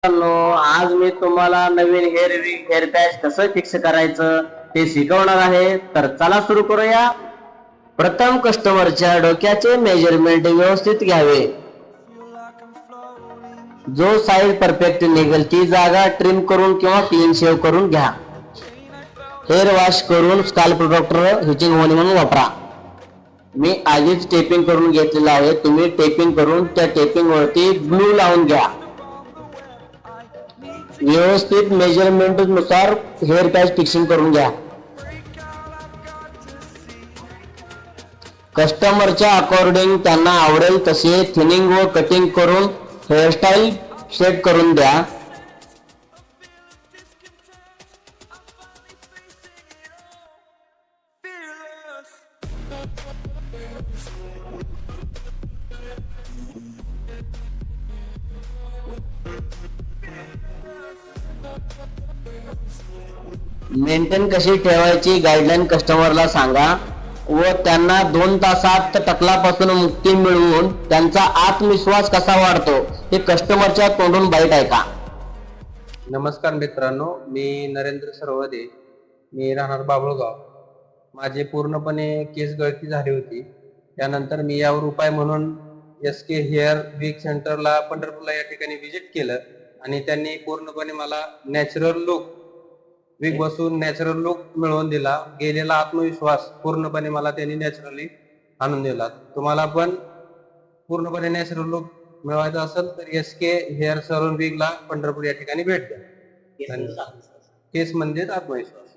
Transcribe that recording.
आज मी तुम्हाला नवीन hair patch कसं फिक्स करायचं ते शिकवणार आहे. तर चला सुरू करूया. प्रथम कस्टमरच्या डोक्याचे मेजरमेंट व्यवस्थित घ्यावे. जो साईज परफेक्ट निघेल ती जागा ट्रिम करून किंवा क्लीन शेव करून घ्या. हेअर वॉश करून स्काल्प प्रोटेक्टर हिचिंग होणे म्हणून वापरा. मी आधीच टेपिंग करून घेतलेलं आहे. तुम्ही टेपिंग करून त्या टेपिंग वरती ग्लू लावून घ्या. व्यवस्थित मेजरमेंट नुसार हेअर पॅच फिक्सिंग करून घ्या. कस्टमरच्या अकॉर्डिंग त्यांना आवडेल तसे थिनिंग व कटिंग करून हेअरस्टाईल सेट करून द्या. मेंटेन कशी ठेवायची गाईडलाईन कस्टमरला सांगा व त्यांना 2 तासात टकलापासून मुक्ती मिळवून त्यांचा आत्मविश्वास कसा वाढतो हे कस्टमरच्या तोंडून बाईट ऐका. नमस्कार मित्रांनो, मी नरेंद्र सरवदे. मी राहणार बाबुळगाव. माझे पूर्णपणे केस गळती झाली होती. त्यानंतर मी यावर उपाय म्हणून SK हेअर विग सेंटरला पंढरपूरला या ठिकाणी व्हिजिट केलं आणि त्यांनी पूर्णपणे मला नॅचरल लुक विग बसून नॅचरल लुक मिळवून दिला. गेलेला आत्मविश्वास पूर्णपणे मला त्यांनी नॅचरली आणून दिला. तुम्हाला पण पूर्णपणे नॅचरल लुक मिळवायचा असेल तर SK हेअर सलून विगला पंढरपूर या ठिकाणी भेट द्या. केस म्हणजेच आत्मविश्वास.